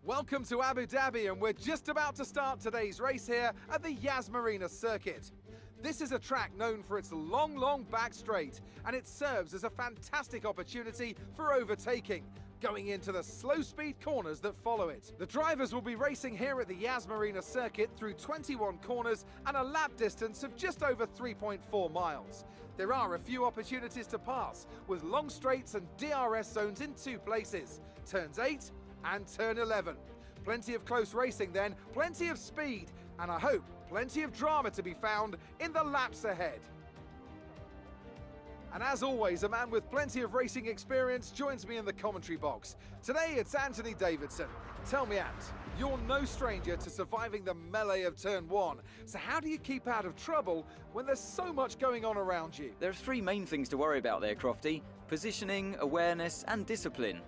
Welcome to Abu Dhabi, and we're just about to start today's race here at the Yas Marina circuit. This is a track known for its long back straight, and it serves as a fantastic opportunity for overtaking, going into the slow speed corners that follow it. The drivers will be racing here at the Yas Marina circuit through 21 corners and a lap distance of just over 3.4 miles. There are a few opportunities to pass, with long straights and DRS zones in two places, turns 8 and turn 11. Plenty of close racing then, plenty of speed, and I hope plenty of drama to be found in the laps ahead. And as always, a man with plenty of racing experience joins me in the commentary box. Today it's Anthony Davidson. Tell me, Ant, you're no stranger to surviving the melee of turn 1. So how do you keep out of trouble when there's so much going on around you? There are three main things to worry about there, Crofty: positioning, awareness and discipline.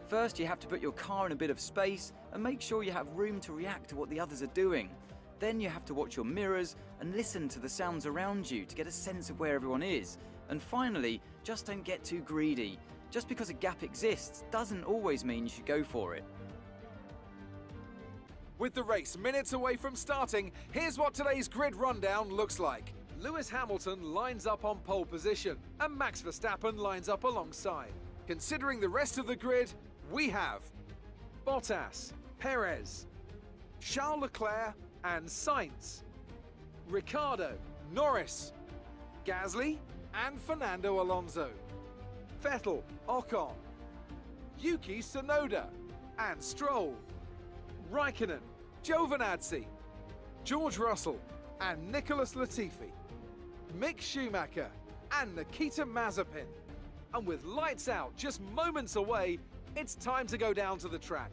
First, you have to put your car in a bit of space and make sure you have room to react to what the others are doing. Then you have to watch your mirrors and listen to the sounds around you to get a sense of where everyone is. And finally, just don't get too greedy. Just because a gap exists doesn't always mean you should go for it. With the race minutes away from starting, here's what today's grid rundown looks like. Lewis Hamilton lines up on pole position, and Max Verstappen lines up alongside. Considering the rest of the grid, we have Bottas, Perez, Charles Leclerc and Sainz, Ricciardo, Norris, Gasly and Fernando Alonso, Vettel, Ocon, Yuki Tsunoda and Stroll, Raikkonen, Giovinazzi, George Russell and Nicholas Latifi, Mick Schumacher and Nikita Mazepin. And with lights out just moments away, it's time to go down to the track.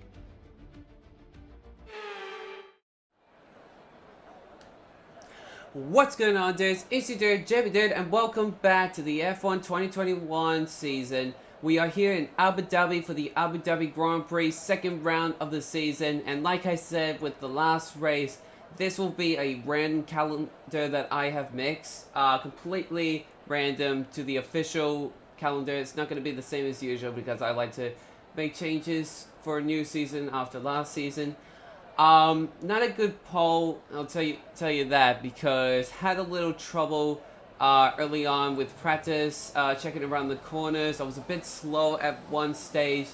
What's going on, dudes? It's your dude, JB Dude, and welcome back to the F1 2021 season. We are here in Abu Dhabi for the Abu Dhabi Grand Prix, second round of the season. And like I said with the last race, this will be a random calendar that I have mixed, completely random to the official calendar. It's not going to be the same as usual because I like to make changes for a new season after last season. Not a good poll, I'll tell you that, because had a little trouble early on with practice, checking around the corners. I was a bit slow at one stage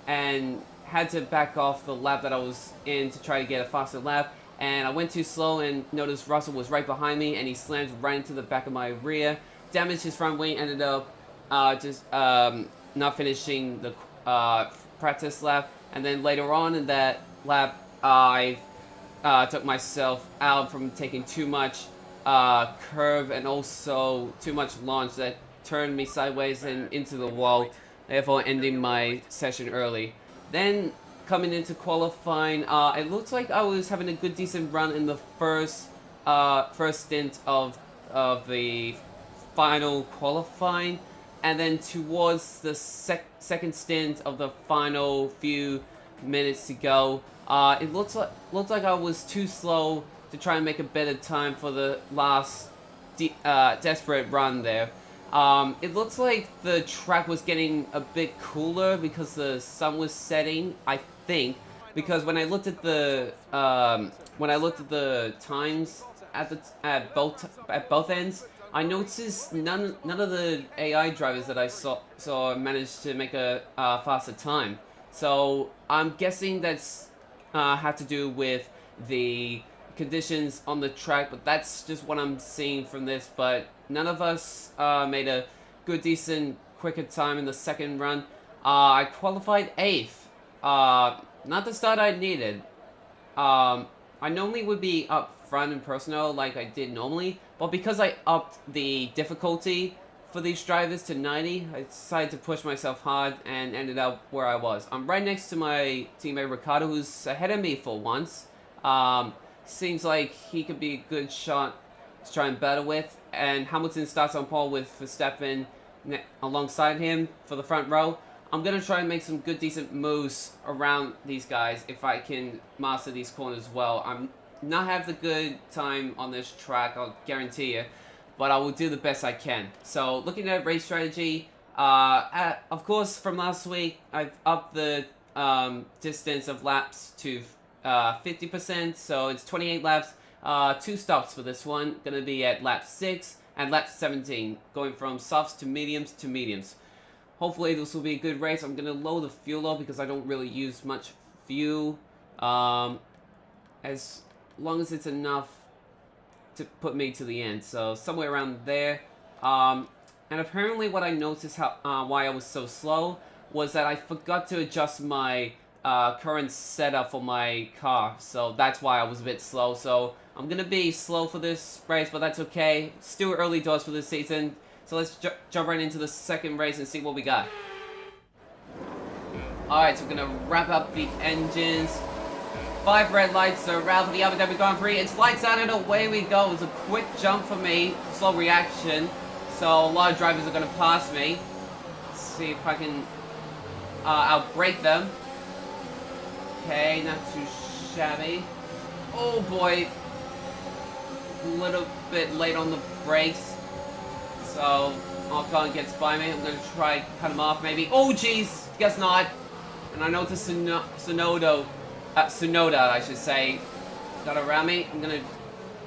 and had to back off the lap that I was in to try to get a faster lap. And I went too slow and noticed Russell was right behind me and he slammed right into the back of my rear. Damaged his front wing, ended up not finishing the practice lap. And then later on in that lap, I took myself out from taking too much curve and also too much launch that turned me sideways and into the wall, therefore ending my session early. Then coming into qualifying, it looks like I was having a good decent run in the first stint of the final qualifying, and then towards the second stint of the final few minutes to go, it looks like I was too slow to try and make a better time for the last desperate run there. It looks like the track was getting a bit cooler because the sun was setting, I think, because when I looked at the times at both ends, I noticed none of the AI drivers that I saw managed to make a faster time. So I'm guessing that's had to do with the conditions on the track, but that's just what I'm seeing from this. But none of us made a good, decent, quicker time in the second run. I qualified 8th. Not the start I needed. I normally would be up front in personal like I did normally, but because I upped the difficulty for these drivers to 90, I decided to push myself hard and ended up where I was. I'm right next to my teammate Ricciardo, who's ahead of me for once. Seems like he could be a good shot to try and battle with. And Hamilton starts on pole with Verstappen alongside him for the front row. I'm going to try and make some good, decent moves around these guys if I can master these corners well. I'm not having a good time on this track, I'll guarantee you, but I will do the best I can. So looking at race strategy, of course from last week, I've upped the distance of laps to 50%, so it's 28 laps. 2 stops for this one. Gonna be at lap 6 and lap 17, going from softs to mediums to mediums. Hopefully this will be a good race. I'm gonna load the fuel up because I don't really use much fuel. As long as it's enough to put me to the end, so somewhere around there. And apparently what I noticed why I was so slow was that I forgot to adjust my current setup for my car, so that's why I was a bit slow. So I'm gonna be slow for this race, but that's okay. Still early doors for this season, so let's jump right into the second race and see what we got. Alright, so we're gonna wrap up the engines. 5 red lights around for the Abu Dhabi Grand Prix. It's lights out and away we go. It was a quick jump for me, slow reaction, so a lot of drivers are gonna pass me. Let's see if I can outbrake them. Okay, not too shabby. Oh boy, a little bit late on the brakes, so Ocon gets by me. I'm gonna try cut him off maybe. Oh jeez, guess not. And I noticed Sonoda, I should say, got around me. I'm gonna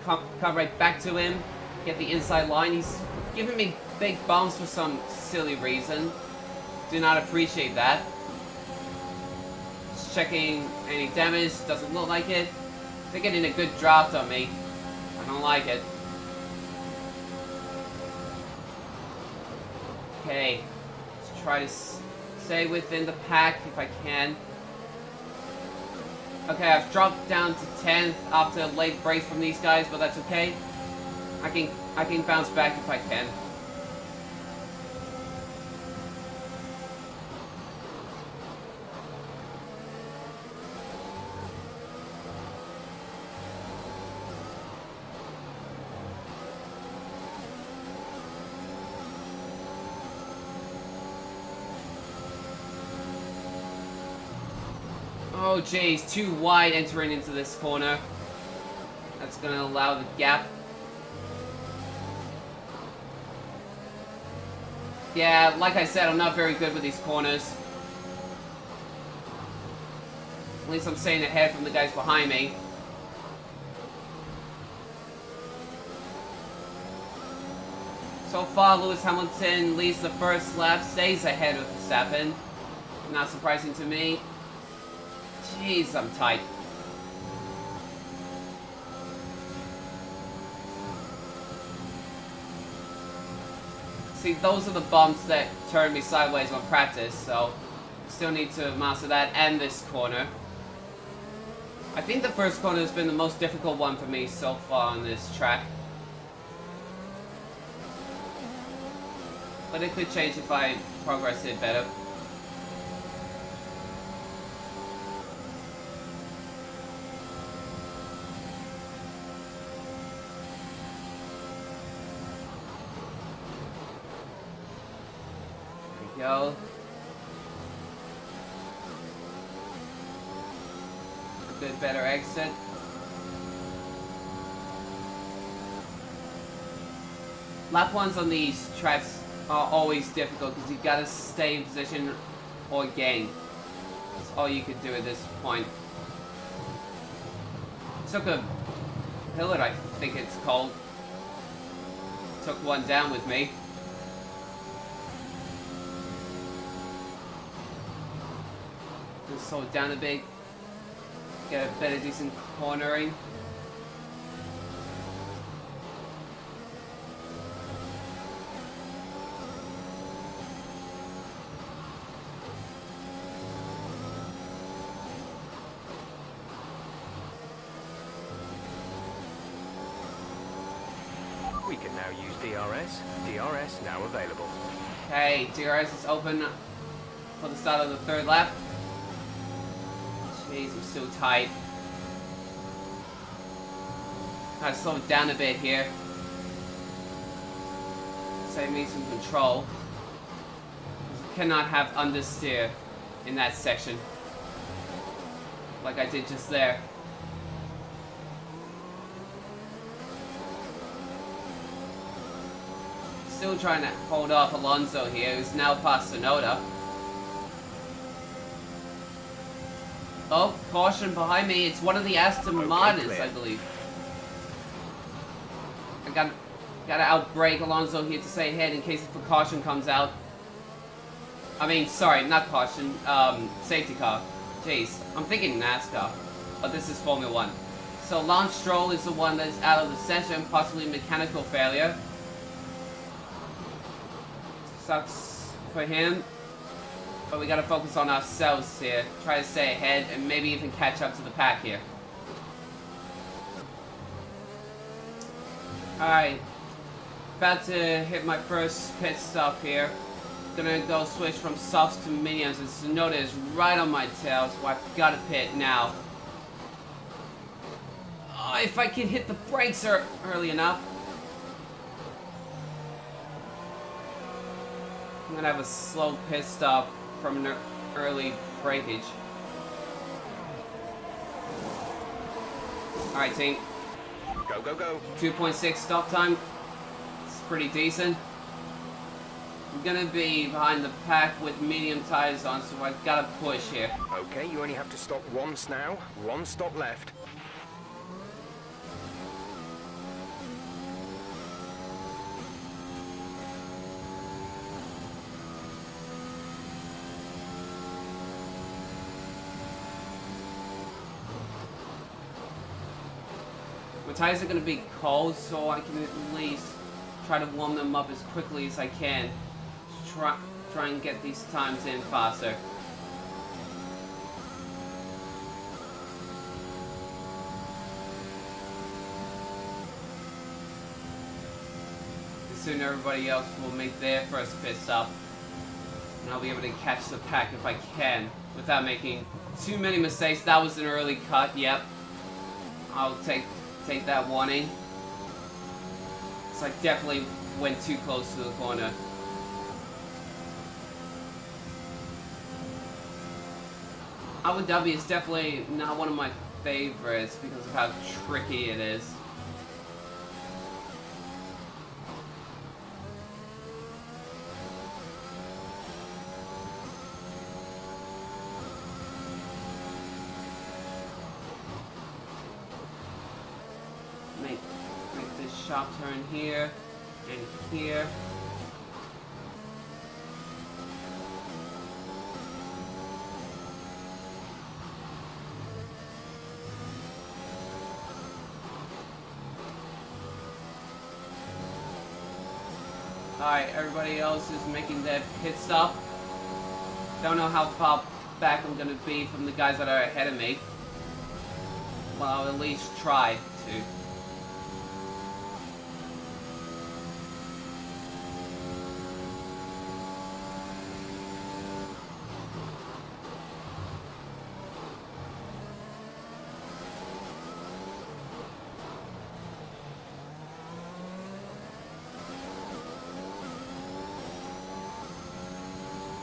come right back to him, get the inside line. He's giving me big bumps for some silly reason. Do not appreciate that. Just checking any damage, doesn't look like it. They're getting a good draft on me. I don't like it. Okay, let's try to stay within the pack if I can. Okay, I've dropped down to 10th after a late break from these guys, but that's okay. I can bounce back if I can. Oh jeez, too wide entering into this corner. That's gonna allow the gap. Yeah, like I said, I'm not very good with these corners. At least I'm staying ahead from the guys behind me. So far, Lewis Hamilton leads the first lap, stays ahead of Verstappen. Not surprising to me. Jeez, I'm tight. See, those are the bumps that turn me sideways on practice, so still need to master that and this corner. I think the first corner has been the most difficult one for me so far on this track. But it could change if I progress it better. Go. A bit better exit. Lap ones on these tracks are always difficult because you gotta stay in position or gain. That's all you could do at this point. Took a pillar, I think it's called. Took one down with me. Slow it down a bit, get a better decent cornering. We can now use DRS. DRS now available. Okay, DRS is open for the start of the third lap. Jeez, I'm still tight. Gotta slow it down a bit here. Save me some control. I cannot have understeer in that section. Like I did just there. Still trying to hold off Alonso here, who's now past Sonoda. Oh, caution behind me. It's one of the Aston Martins, clear. I believe. I gotta outbrake Alonso here to stay ahead in case the caution comes out. I mean, sorry, not caution. Safety car. Jeez, I'm thinking NASCAR, but this is Formula 1. So Lance Stroll is the one that's out of the session, possibly mechanical failure. Sucks for him. But we gotta focus on ourselves here. Try to stay ahead and maybe even catch up to the pack here. Alright. About to hit my first pit stop here. Gonna go switch from softs to mediums, and Tsunoda is right on my tail, so I've gotta pit now. Oh, if I can hit the brakes early enough. I'm gonna have a slow pit stop from an early breakage. Alright, team. Go, go, go. 2.6 stop time. It's pretty decent. I'm gonna be behind the pack with medium tires on, so I've gotta push here. Okay, you only have to stop once now. One stop left. My tires are gonna be cold, so I can at least try to warm them up as quickly as I can. Try and get these times in faster. Soon everybody else will make their first pit stop, and I'll be able to catch the pack if I can without making too many mistakes. That was an early cut, yep. I'll take that warning. So I definitely went too close to the corner. Abu Dhabi is definitely not one of my favorites because of how tricky it is. Make this sharp turn here and here. Alright, everybody else is making their pit stop. Don't know how far back I'm gonna be from the guys that are ahead of me. Well, I'll at least try to.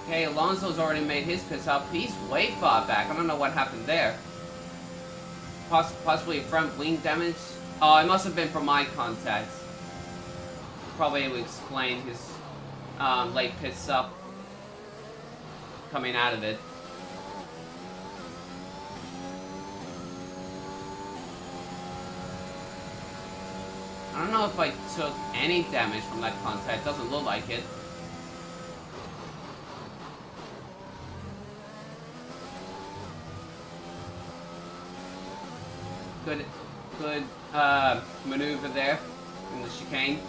Okay, Alonso's already made his pit stop. He's way far back. I don't know what happened there. Possibly front wing damage. Oh, it must have been from my contact. Probably would explain his late pit stop coming out of it. I don't know if I took any damage from that contact. Doesn't look like it. Good maneuver there in the chicane.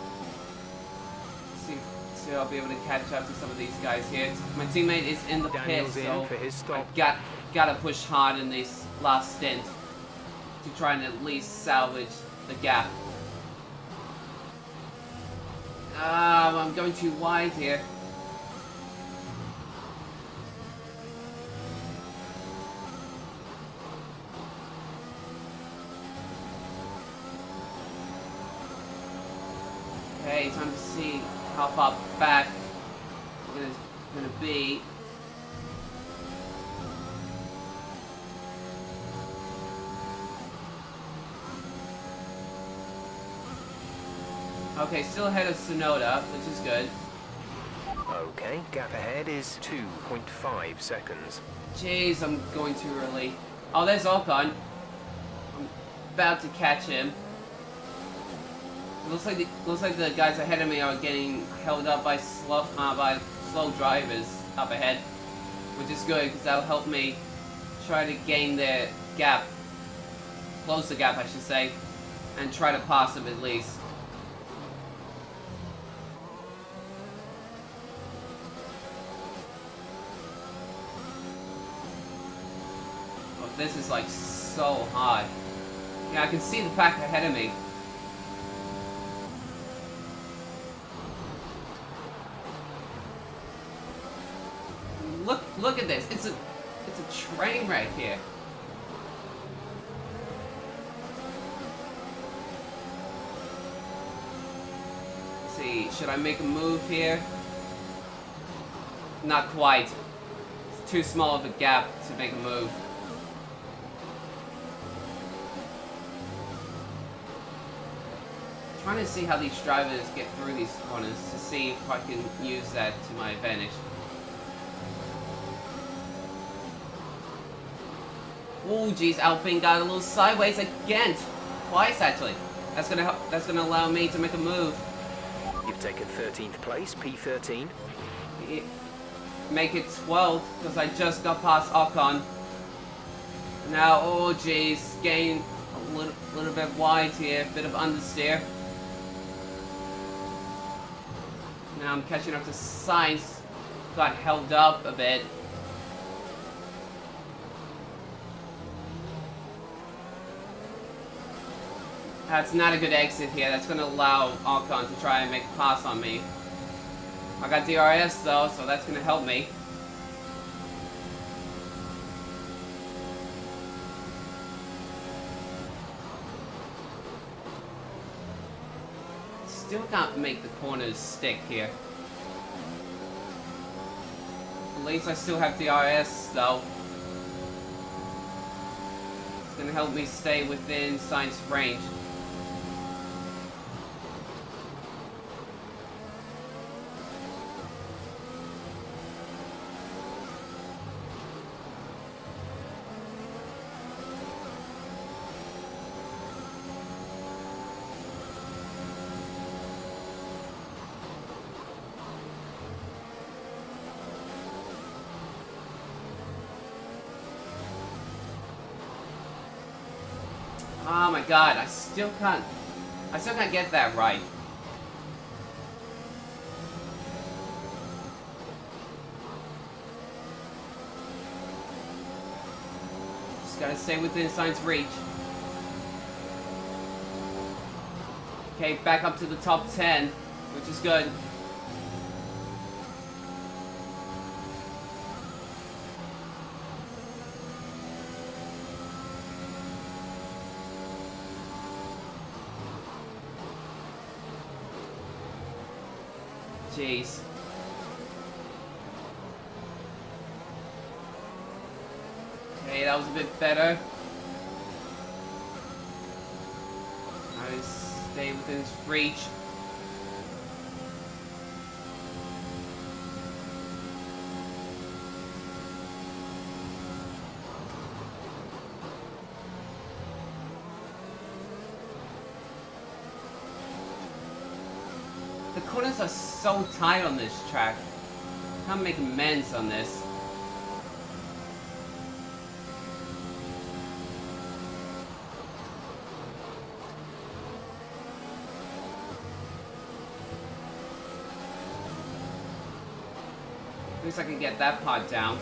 See if I'll be able to catch up to some of these guys here. My teammate is in the pit, so for his stop. I gotta push hard in this last stint to try and at least salvage the gap. I'm going too wide here. Okay, time to see how far back it's gonna be. Okay, still ahead of Tsunoda, which is good. Okay, gap ahead is 2.5 seconds. Jeez, I'm going too early. Oh, there's Ocon. I'm about to catch him. Looks like the guys ahead of me are getting held up by slow drivers up ahead, which is good because that'll help me try to gain their gap, close the gap, I should say, and try to pass them at least. Oh, this is like so hard. Yeah, I can see the pack ahead of me. Look at this. It's a train wreck here. Let's see, should I make a move here? Not quite. It's too small of a gap to make a move. Trying to see how these drivers get through these corners to see if I can use that to my advantage. Oh geez, Alpine got a little sideways again. Twice actually. That's gonna allow me to make a move. You've taken 13th place, P13. Make it 12th because I just got past Ocon. Now, oh geez, gain a little bit wide here, bit of understeer. Now I'm catching up to Sainz. Got held up a bit. That's not a good exit here. That's going to allow Ocon to try and make a pass on me. I got DRS though, so that's going to help me. Still can't make the corners stick here. At least I still have DRS though. It's going to help me stay within Sainz's range. Oh my god, I still can't get that right. Just gotta stay within Sainz's reach. Okay, back up to the top 10, which is good. Jeez. Okay, that was a bit better. I stay within his reach. The corners are so tight on this track. Can't make amends on this. At least I can get that part down.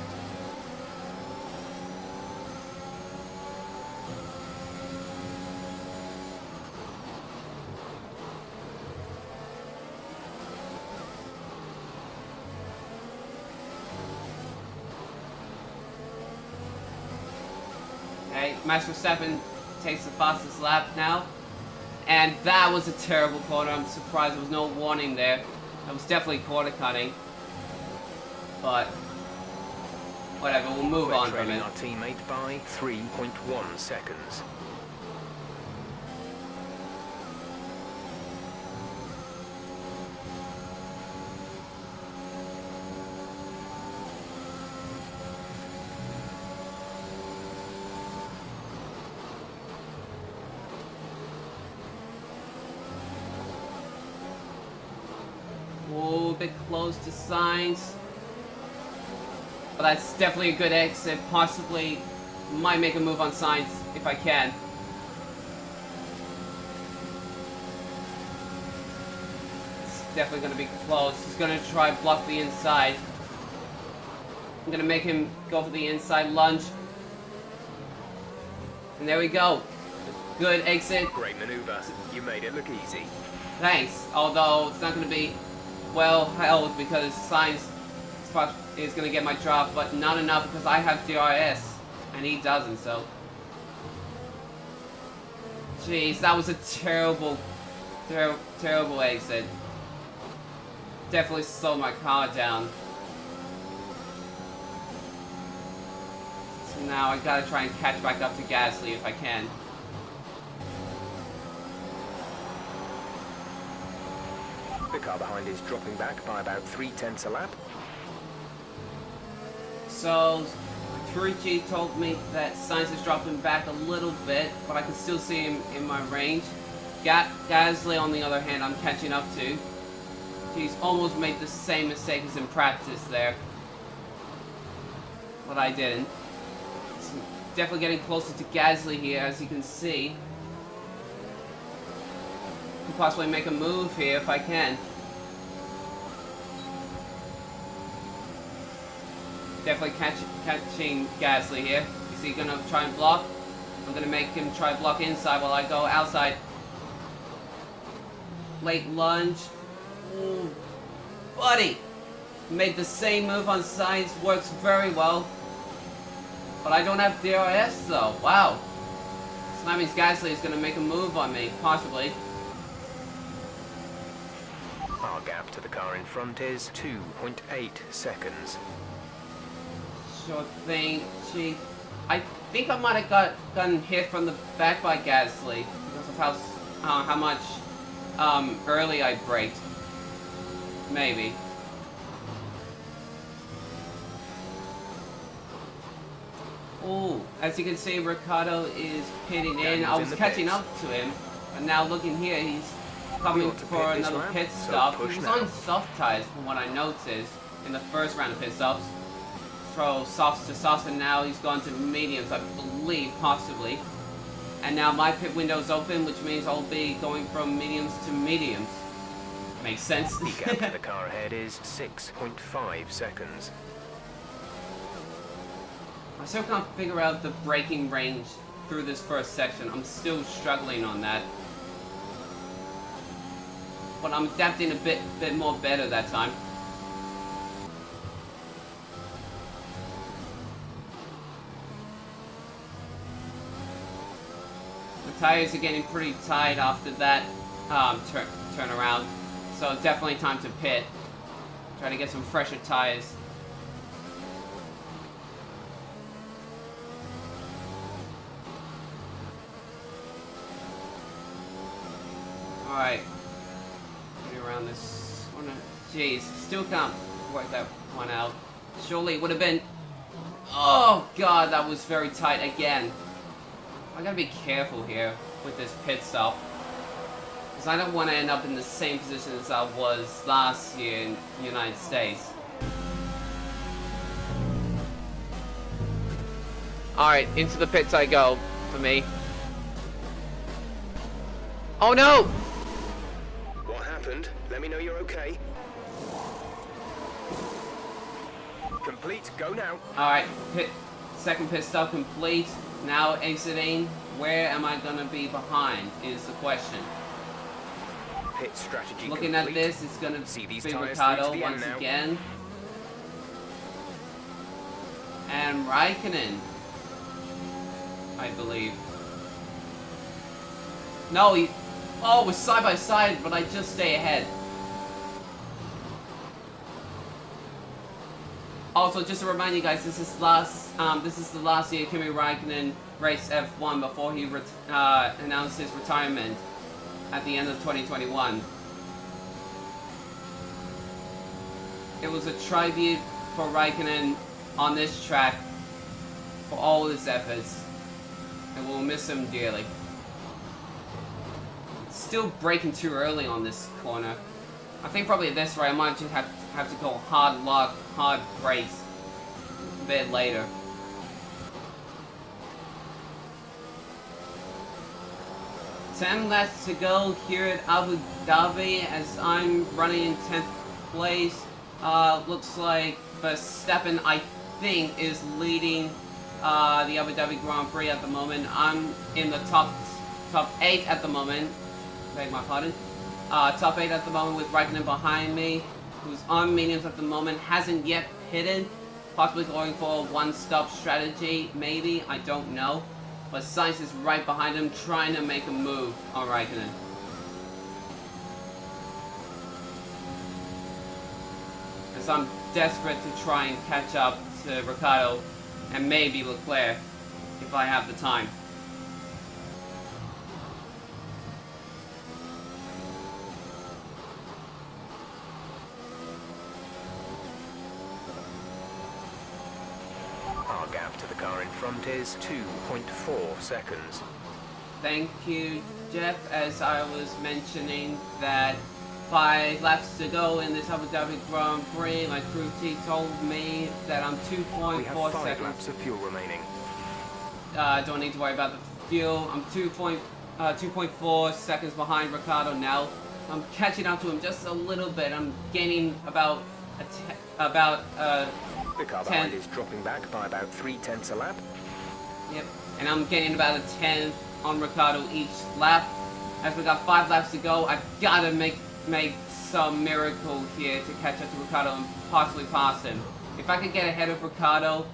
Okay, Max Verstappen takes the fastest lap now. And that was a terrible corner. I'm surprised there was no warning there. That was definitely corner cutting. But whatever, we'll move on from it. Our teammate by 3.1 seconds. bit close to Sainz. But that's definitely a good exit. Possibly might make a move on Sainz if I can. It's definitely going to be close. He's going to try block the inside. I'm going to make him go for the inside lunge. And there we go. Good exit. Great maneuver. You made it look easy. Thanks. Although it's not going to be well held because Sainz is going to get my drop, but not enough because I have DRS and he doesn't. So, jeez, that was a terrible exit. Definitely slowed my car down. So now I gotta try and catch back up to Gasly if I can. The car behind is dropping back by about 0.3 a lap. So, Trucci told me that Sainz is dropping back a little bit, but I can still see him in my range. Gasly, on the other hand, I'm catching up to. He's almost made the same mistake as in practice there. But I didn't. So definitely getting closer to Gasly here, as you can see. Could possibly make a move here if I can. Definitely catching Gasly here. Is he gonna try and block? I'm gonna make him try and block inside while I go outside. Late lunge. Ooh, buddy! Made the same move on Sainz. Works very well. But I don't have DRS though. Wow. So that means Gasly is gonna make a move on me, possibly. Our gap to the car in front is 2.8 seconds. Sure thing. Gee, I think I might have gotten hit from the back by Gasly because of how much early I braked. Maybe. Ooh, as you can see, Ricciardo is pitting in. I was catching up to him, and now looking here, he's coming for another pit stop. He was on soft tires from what I noticed in the first round of pit stops. Throw softs to softs, and now he's gone to mediums, I believe, possibly. And now my pit window's open, which means I'll be going from mediums to mediums. Makes sense. The gap to the car ahead is 6.5 seconds. I still can't figure out the braking range through this first section. I'm still struggling on that. But I'm adapting a bit more better that time. The tires are getting pretty tight after that turn around. So definitely time to pit. Try to get some fresher tires. Alright. Get around this corner. Jeez, still can't work that one out. Surely it would have been... Oh god, that was very tight again. I gotta be careful here with this pit stop. Because I don't want to end up in the same position as I was last year in the United States. Alright, into the pits I go, for me. Oh no! What happened? Let me know you're okay. Complete, go now. Alright, second pit stop complete. Now exiting. Where am I gonna be behind is the question. Pit strategy Looking complete. at this, it's gonna See these be tires Ricciardo through to the end once now. again. And Raikkonen, I believe. No, oh, we're side by side, but I just stay ahead. Also, just to remind you guys, this is the last year Kimi Raikkonen raced F1 before he announced his retirement at the end of 2021. It was a tribute for Raikkonen on this track for all his efforts, and we'll miss him dearly. Still braking too early on this corner. I think probably at this rate I might just have to go hard luck, hard brakes a bit later. Ten laps to go here at Abu Dhabi as I'm running in 10th place. Looks like Verstappen, I think, is leading the Abu Dhabi Grand Prix at the moment. I'm in the top 8 at the moment. Beg my pardon. Top 8 at the moment with Raikkonen behind me, who's on mediums at the moment, hasn't yet pitted. Possibly going for a one-stop strategy, maybe, I don't know. But Sainz is right behind him, trying to make a move on Raikkonen. As I'm desperate to try and catch up to Ricciardo and maybe Leclerc if I have the time. Our gap to the car in front is 2.4 seconds. Thank you, Jeff. As I was mentioning that 5 laps to go in this Abu Dhabi Grand Prix, my crew chief told me that I'm 2.4 We have 5 seconds. laps of fuel remaining. Don't need to worry about the fuel. I'm 2.4 seconds behind Ricciardo now. I'm catching up to him just a little bit. I'm gaining about The car behind is dropping back by about 3/10 a lap. Yep, and I'm getting about a 10 on Ricciardo each lap. As we got 5 laps to go, I've got to make some miracle here to catch up to Ricciardo and possibly pass him. If I could get ahead of Ricciardo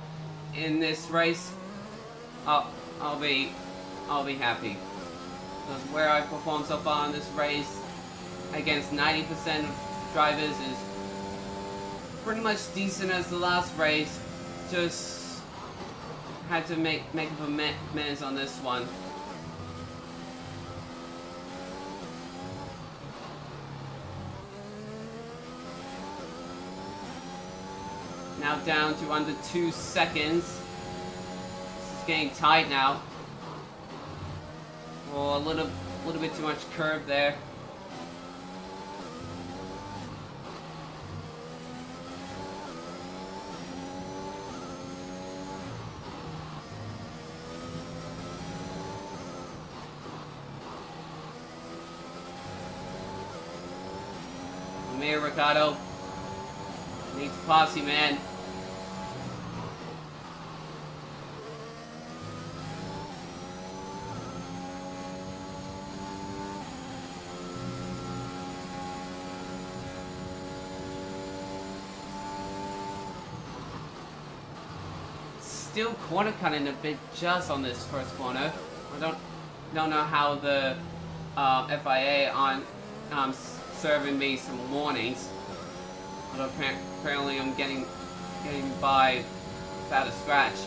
in this race, I'll be happy. Because where I performed so far in this race against 90% of drivers is pretty much decent as the last race. Just had to make up amends on this one. Now down to under 2 seconds. This is getting tight now. Oh, a little bit too much curve there. Come here, Ricciardo. Need to pass you, man. Still corner cutting a bit just on this first corner. I don't know how the FIA on serving me some warnings. But apparently I'm getting by without a scratch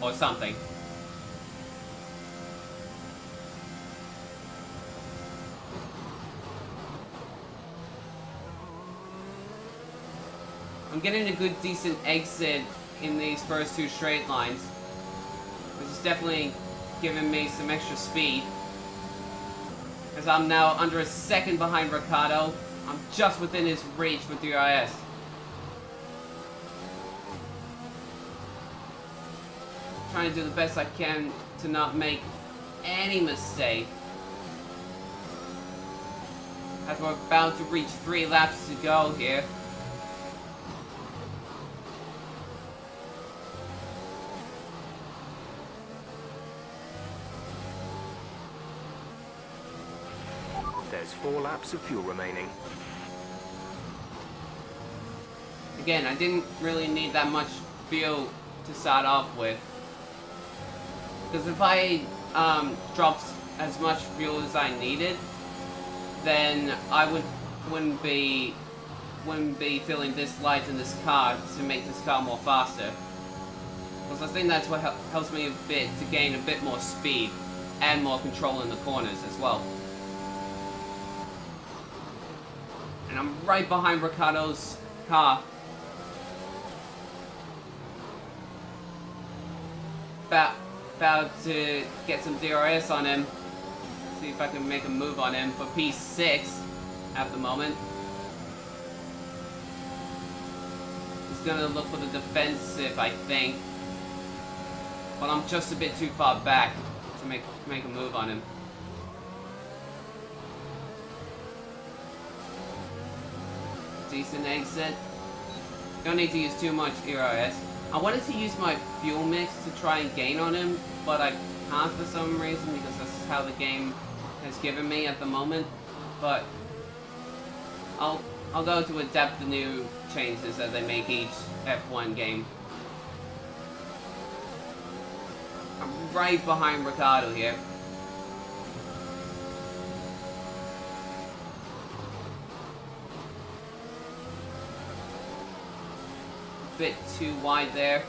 or something. I'm getting a good decent exit in these first 2 straight lines, which is definitely giving me some extra speed. As I'm now under a second behind Ricciardo. I'm just within his reach with DRS. Trying to do the best I can to not make any mistake. As we're about to reach 3 laps to go here. There's 4 laps of fuel remaining. Again, I didn't really need that much fuel to start off with. Because if I dropped as much fuel as I needed, then I wouldn't be feeling this light in this car to make this car more faster. Because I think that's what helps me a bit to gain a bit more speed and more control in the corners as well. And I'm right behind Ricciardo's car. About to get some DRS on him. See if I can make a move on him for P6. at the moment. He's gonna look for the defensive, I think. But I'm just a bit too far back to make a move on him. Decent exit. Don't need to use too much ERS. I wanted to use my fuel mix to try and gain on him, but I can't for some reason because that's how the game has given me at the moment. But I'll go to adapt the new changes that they make each F1 game. I'm right behind Ricardo here. Bit too wide there.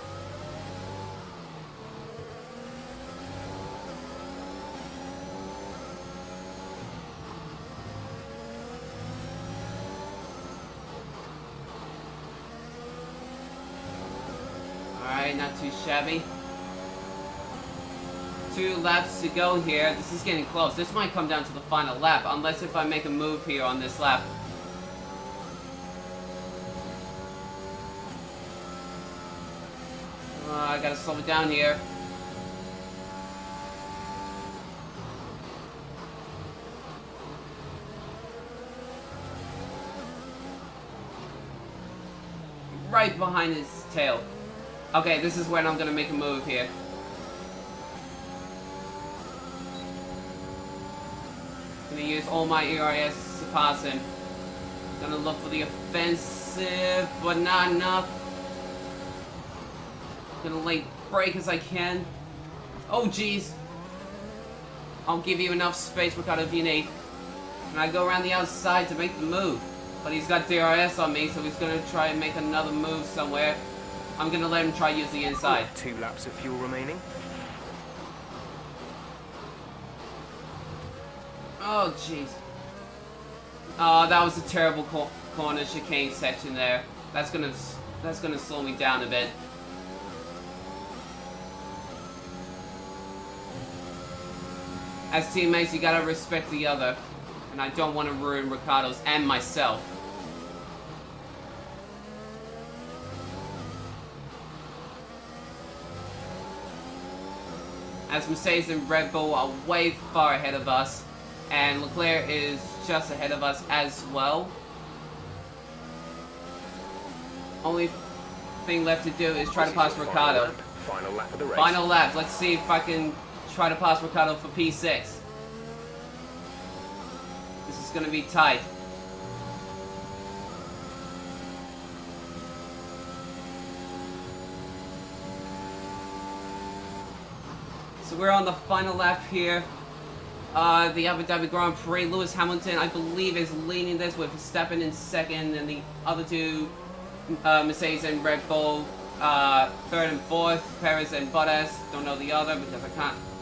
Alright, not too shabby. 2 laps to go here. This is getting close. This might come down to the final lap, unless if I make a move here on this lap. I gotta slow it down here. Right behind his tail. Okay, this is when I'm gonna make a move here. Gonna use all my ERS to pass him. Gonna look for the offensive, but not enough. Gonna late brake as I can. Oh jeez. I'll give you enough space, Ricardo, if you need. And I go around the outside to make the move. But he's got DRS on me, so he's gonna try and make another move somewhere. I'm gonna let him try use the inside. 2 laps of fuel remaining. Oh jeez. Oh, that was a terrible corner chicane section there. That's gonna slow me down a bit. As teammates, you gotta respect the other. And I don't want to ruin Ricardo's and myself. As Mercedes and Red Bull are way far ahead of us. And Leclerc is just ahead of us as well. Only thing left to do is try to pass Ricardo. Final lap of the race. Final lap. Let's see if I can try to pass Ricardo for P6. This is going to be tight. So we're on the final lap here. The Abu Dhabi Grand Prix. Lewis Hamilton, I believe, is leading this with Verstappen in second, and the other two, Mercedes and Red Bull, third and fourth. Perez and Bottas, don't know the other because I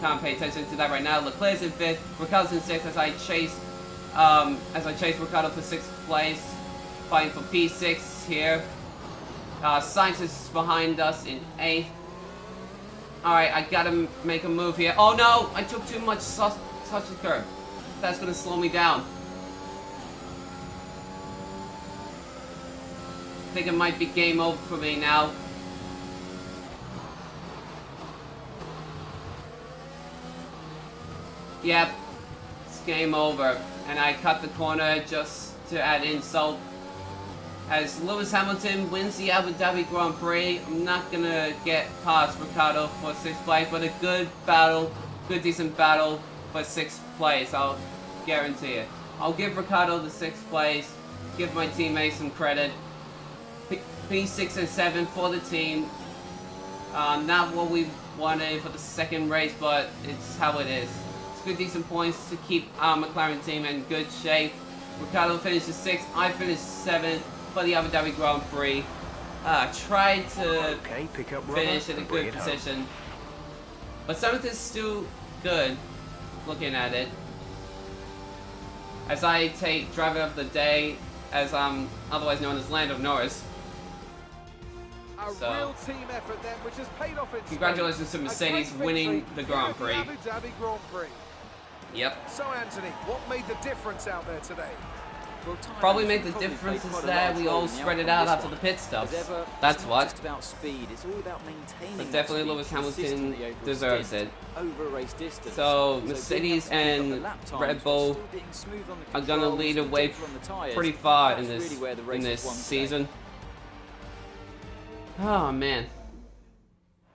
can't pay attention to that right now. Leclerc's in fifth, Ricardo's in sixth as I chase Ricardo for sixth place, fighting for P6 here. Sainz is behind us in eighth. Alright, I gotta make a move here. Oh no! I took too much such a curve. That's gonna slow me down. I think it might be game over for me now. Yep, it's game over. And I cut the corner just to add insult. As Lewis Hamilton wins the Abu Dhabi Grand Prix, I'm not gonna get past Ricardo for 6th place, but a good battle, good decent battle for 6th place, I'll guarantee it. I'll give Ricardo the 6th place, give my teammates some credit. P6 and 7 for the team. Not what we wanted for the second race, but it's how it is. It's good decent points to keep our McLaren team in good shape. Ricardo finished 6th, I finished 7th. For the Abu Dhabi Grand Prix. Tried to finish in a good position. But 7th is still good, looking at it. As I take driver of the day, as I'm otherwise known as Land of Norris. A real team effort then, which has paid off in congratulations to Mercedes winning the Grand Prix. Abu Dhabi Grand Prix. Yep. So Anthony, what made the difference out there today? Well, Thailand Probably make the probably played difference is quite a that large we role all in the spread it outcome out of after this the pit one. stops. As ever, That's it's what. not just about speed, it's all about maintaining But that definitely speed Lewis Hamilton consistently over a deserves stint, it. over a race distance. So being Mercedes able to keep up the and lap times Red while Bull still being smooth on the are gonna controls lead and away gentle on the tyres, pretty far that's in really where the race this was won today. season. Oh man,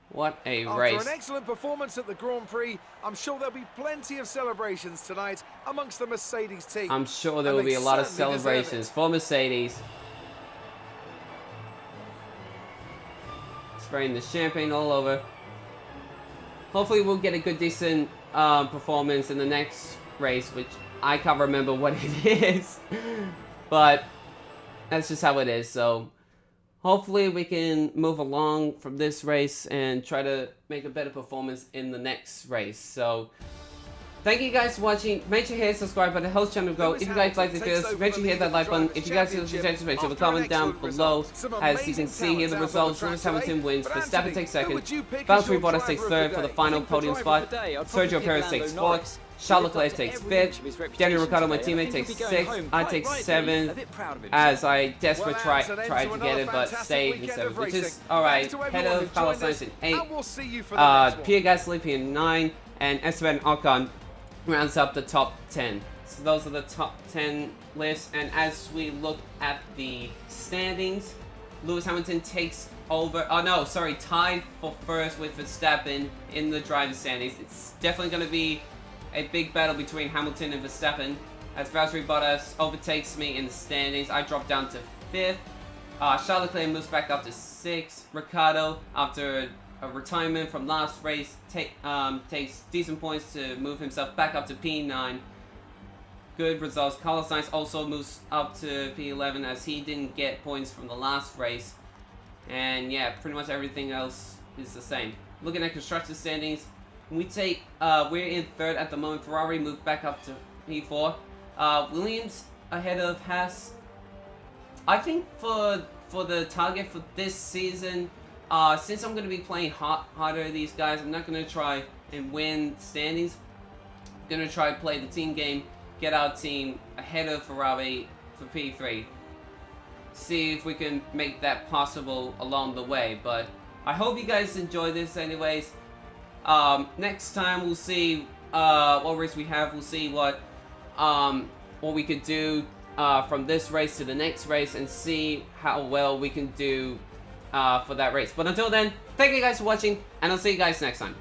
what a After race! an excellent performance at the Grand Prix, I'm sure there'll be plenty of celebrations tonight amongst the Mercedes team. I'm sure there And will they be a lot of certainly deserve celebrations it. for Mercedes. Spraying the champagne all over. Hopefully we'll get a good, decent performance in the next race, which I can't remember what it is. But that's just how it is, so hopefully we can move along from this race and try to make a better performance in the next race. So thank you guys for watching. Make sure you hit subscribe button, helps channel grow. If you guys like the videos, make sure you hit that like button. If you guys have suggestions, make sure to comment down below. As you can see here, the results: Lewis Hamilton wins, Verstappen takes second, Valtteri Bottas takes third for the final podium spot, Sergio Perez takes fourth, Charles Leclerc takes fifth, Daniel Ricciardo, my teammate, takes sixth, I take seventh, as I desperately tried to get it, but stayed in seventh, which is alright. Head of Carlos Sainz in eighth, Pierre Gasly in 9, and Esteban Ocon rounds up the top 10. So those are the top 10 lists, and as we look at the standings, Lewis Hamilton takes over, tied for first with Verstappen in the driver's standings. It's definitely going to be a big battle between Hamilton and Verstappen, as Valtteri Bottas overtakes me in the standings. I drop down to 5th. Charles Leclerc moves back up to 6th. Ricciardo, after a retirement from last race, takes decent points to move himself back up to P9. Good results. Carlos Sainz also moves up to P11 as he didn't get points from the last race. And yeah, pretty much everything else is the same. Looking at constructor standings, we're in 3rd at the moment. Ferrari moved back up to P4. Williams ahead of Haas. I think for the target for this season, since I'm going to be playing harder these guys, I'm not going to try and win standings. I'm going to try to play the team game, get our team ahead of Ferrari for P3. See if we can make that possible along the way. But I hope you guys enjoy this anyways. Next time we'll see what race we have. We'll see what we could do from this race to the next race, and see how well we can do for that race. But until then, thank you guys for watching, and I'll see you guys next time.